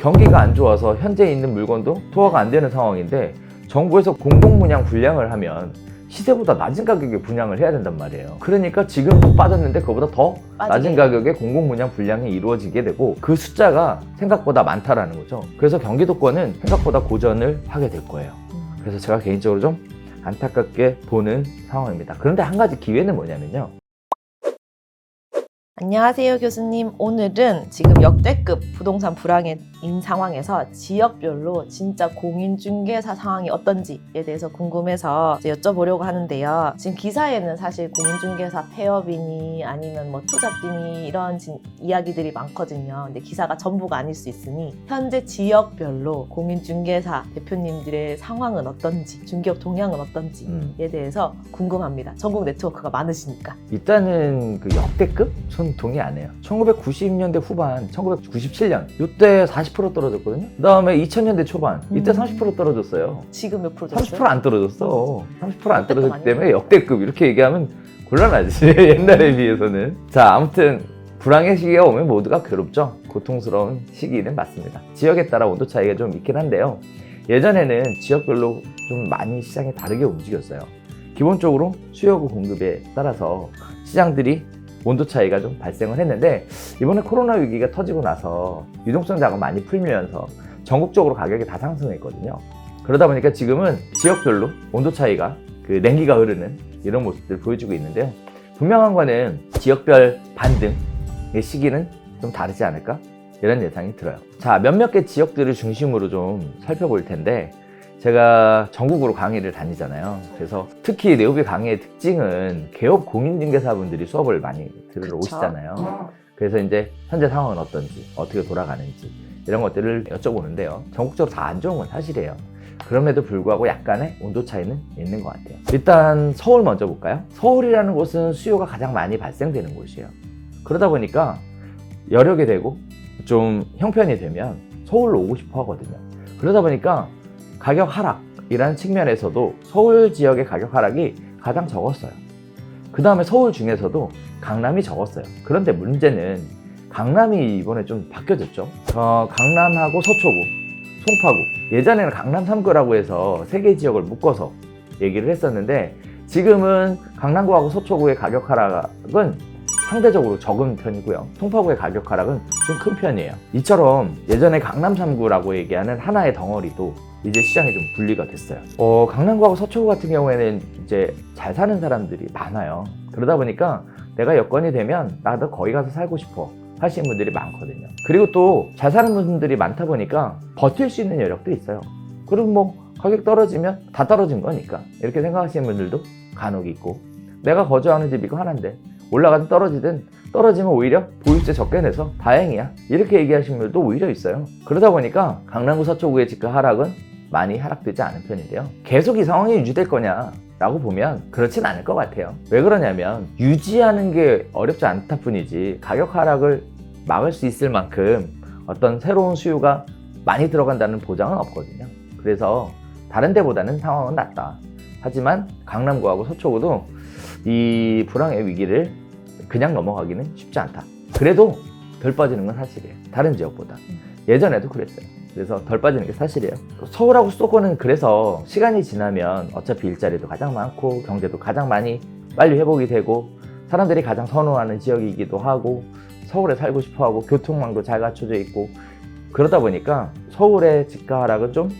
경기가 안 좋아서 현재 있는 물건도 소화가 안 되는 상황인데 정부에서 공공분양 분양을 하면 시세보다 낮은 가격에 분양을 해야 된단 말이에요. 그러니까 지금도 빠졌는데 그거보다 더 낮은 가격에 공공분양 분양이 이루어지게 되고 그 숫자가 생각보다 많다라는 거죠. 그래서 경기도권은 생각보다 고전을 하게 될 거예요. 그래서 제가 개인적으로 좀 안타깝게 보는 상황입니다. 그런데 한 가지 기회는 뭐냐면요. 안녕하세요 교수님. 오늘은 지금 역대급 부동산 불황인 상황에서 지역별로 진짜 공인중개사 상황이 어떤지에 대해서 궁금해서 이제 여쭤보려고 하는데요. 지금 기사에는 사실 공인중개사 폐업이니 아니면 뭐 투잡이니 이런 이야기들이 많거든요. 근데 기사가 전부가 아닐 수 있으니 현재 지역별로 공인중개사 대표님들의 상황은 어떤지, 중개업 동향은 어떤지에 대해서 궁금합니다. 전국 네트워크가 많으시니까. 일단은 그 역대급? 전 동의 안 해요. 1990년대 후반, 1997년 이때 40% 떨어졌거든요. 그 다음에 2000년대 초반 이때 30% 떨어졌어요. 지금 몇 프로 졌어요? 30% 안 떨어졌어. 30% 안 떨어졌기 때문에 역대급 이렇게 얘기하면 곤란하지. 옛날에 비해서는. 자, 아무튼 불황의 시기가 오면 모두가 괴롭죠. 고통스러운 시기는 맞습니다. 지역에 따라 온도 차이가 좀 있긴 한데요. 예전에는 지역별로 좀 많이 시장이 다르게 움직였어요. 기본적으로 수요구 공급에 따라서 시장들이 온도 차이가 좀 발생을 했는데 이번에 코로나 위기가 터지고 나서 유동성 자금 많이 풀면서 전국적으로 가격이 다 상승했거든요. 그러다 보니까 지금은 지역별로 온도 차이가 그 냉기가 흐르는 이런 모습들을 보여주고 있는데요. 분명한 거는 지역별 반등의 시기는 좀 다르지 않을까? 이런 예상이 들어요. 자, 몇몇 개 지역들을 중심으로 좀 살펴볼 텐데 제가 전국으로 강의를 다니잖아요. 그래서 특히 네오비 강의의 특징은 개업 공인중개사분들이 수업을 많이 들으러 오시잖아요. 그래서 이제 현재 상황은 어떤지, 어떻게 돌아가는지 이런 것들을 여쭤보는데요. 전국적으로 다 안 좋은 건 사실이에요. 그럼에도 불구하고 약간의 온도 차이는 있는 것 같아요. 일단 서울 먼저 볼까요? 서울이라는 곳은 수요가 가장 많이 발생되는 곳이에요. 그러다 보니까 여력이 되고 좀 형편이 되면 서울로 오고 싶어 하거든요. 그러다 보니까 가격 하락이라는 측면에서도 서울 지역의 가격 하락이 가장 적었어요. 그 다음에 서울 중에서도 강남이 적었어요. 그런데 문제는 강남이 이번에 좀 바뀌어졌죠. 강남하고 서초구, 송파구. 예전에는 강남 3구라고 해서 3개 지역을 묶어서 얘기를 했었는데 지금은 강남구하고 서초구의 가격 하락은 상대적으로 적은 편이고요. 송파구의 가격 하락은 좀 큰 편이에요. 이처럼 예전에 강남 3구라고 얘기하는 하나의 덩어리도 이제 시장이 좀 분리가 됐어요. 강남구하고 서초구 같은 경우에는 이제 잘 사는 사람들이 많아요. 그러다 보니까 내가 여건이 되면 나도 거기 가서 살고 싶어 하시는 분들이 많거든요. 그리고 또 잘 사는 분들이 많다 보니까 버틸 수 있는 여력도 있어요. 그리고 뭐 가격 떨어지면 다 떨어진 거니까 이렇게 생각하시는 분들도 간혹 있고 내가 거주하는 집 이거 하나인데 올라가든 떨어지면 오히려 보유세 적게 내서 다행이야 이렇게 얘기하시는 분들도 오히려 있어요. 그러다 보니까 강남구 서초구의 집가 하락은 많이 하락되지 않은 편인데요. 계속 이 상황이 유지될 거냐 라고 보면 그렇진 않을 것 같아요. 왜 그러냐면 유지하는 게 어렵지 않다 뿐이지 가격 하락을 막을 수 있을 만큼 어떤 새로운 수요가 많이 들어간다는 보장은 없거든요. 그래서 다른 데보다는 상황은 낫다. 하지만 강남구하고 서초구도 이 불황의 위기를 그냥 넘어가기는 쉽지 않다. 그래도 덜 빠지는 건 사실이에요. 다른 지역보다. 예전에도 그랬어요. 그래서 덜 빠지는 게 사실이에요. 서울하고 수도권은 그래서 시간이 지나면 어차피 일자리도 가장 많고 경제도 가장 많이 빨리 회복이 되고 사람들이 가장 선호하는 지역이기도 하고 서울에 살고 싶어 하고 교통망도 잘 갖춰져 있고 그러다 보니까 서울의 집가 하락은 좀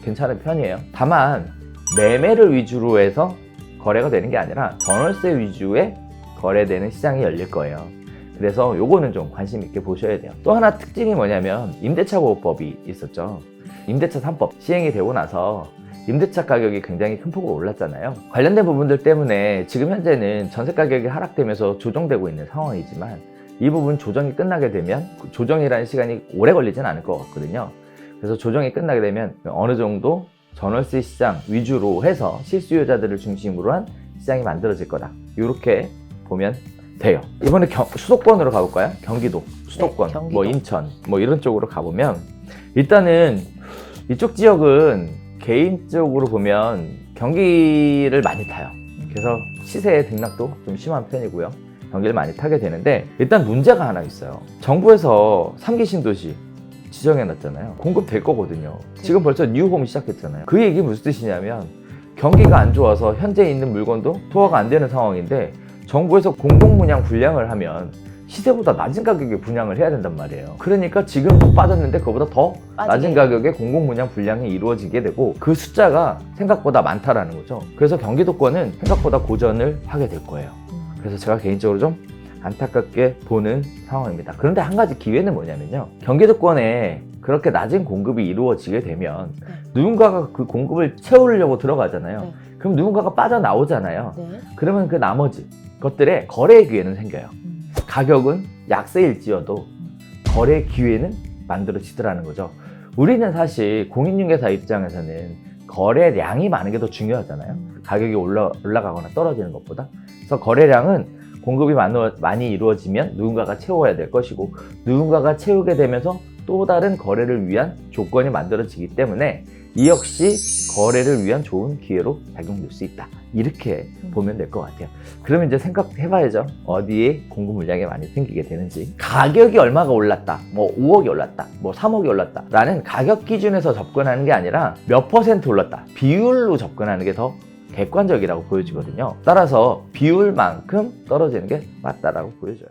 괜찮은 편이에요. 다만 매매를 위주로 해서 거래가 되는 게 아니라 전월세 위주의 거래되는 시장이 열릴 거예요. 그래서 요거는 좀 관심 있게 보셔야 돼요. 또 하나 특징이 뭐냐면 임대차 보호법이 있었죠. 임대차 3법 시행이 되고 나서 임대차 가격이 굉장히 큰 폭으로 올랐잖아요. 관련된 부분들 때문에 지금 현재는 전세 가격이 하락되면서 조정되고 있는 상황이지만 이 부분 조정이 끝나게 되면 조정이라는 시간이 오래 걸리진 않을 것 같거든요. 그래서 조정이 끝나게 되면 어느 정도 전월세 시장 위주로 해서 실수요자들을 중심으로 한 시장이 만들어질 거다. 이렇게 보면 돼요. 이번에 수도권으로 가볼까요? 경기도, 수도권, 네, 경기도. 뭐 인천, 뭐 이런 쪽으로 가보면 일단은 이쪽 지역은 개인적으로 보면 경기를 많이 타요. 그래서 시세의 등락도 좀 심한 편이고요. 경기를 많이 타게 되는데 일단 문제가 하나 있어요. 정부에서 3기 신도시 지정해놨잖아요. 공급될 거거든요. 지금 벌써 뉴홈 시작했잖아요. 그 얘기 무슨 뜻이냐면 경기가 안 좋아서 현재 있는 물건도 소화가 안 되는 상황인데 정부에서 공공분양 분양을 하면 시세보다 낮은 가격에 분양을 해야 된단 말이에요. 그러니까 지금 또 빠졌는데 그거보다 더 낮은 가격에 공공분양 분양이 이루어지게 되고 그 숫자가 생각보다 많다라는 거죠. 그래서 경기도권은 생각보다 고전을 하게 될 거예요. 그래서 제가 개인적으로 좀 안타깝게 보는 상황입니다. 그런데 한 가지 기회는 뭐냐면요. 경기도권에 그렇게 낮은 공급이 이루어지게 되면 누군가가 그 공급을 채우려고 들어가잖아요. 네. 그럼 누군가가 빠져나오잖아요. 네. 그러면 그 나머지 것들의 거래 기회는 생겨요. 가격은 약세일지어도 거래 기회는 만들어지더라는 거죠. 우리는 사실 공인중개사 입장에서는 거래량이 많은 게 더 중요하잖아요. 가격이 올라가거나 떨어지는 것보다. 그래서 거래량은 공급이 많이 이루어지면 누군가가 채워야 될 것이고 누군가가 채우게 되면서 또 다른 거래를 위한 조건이 만들어지기 때문에 이 역시 거래를 위한 좋은 기회로 작용될 수 있다. 이렇게 보면 될 것 같아요. 그러면 이제 생각해봐야죠. 어디에 공급 물량이 많이 생기게 되는지. 가격이 얼마가 올랐다. 뭐 5억이 올랐다. 뭐 3억이 올랐다. 라는 가격 기준에서 접근하는 게 아니라 몇 퍼센트 올랐다. 비율로 접근하는 게 더 객관적이라고 보여지거든요. 따라서 비율만큼 떨어지는 게 맞다라고 보여져요.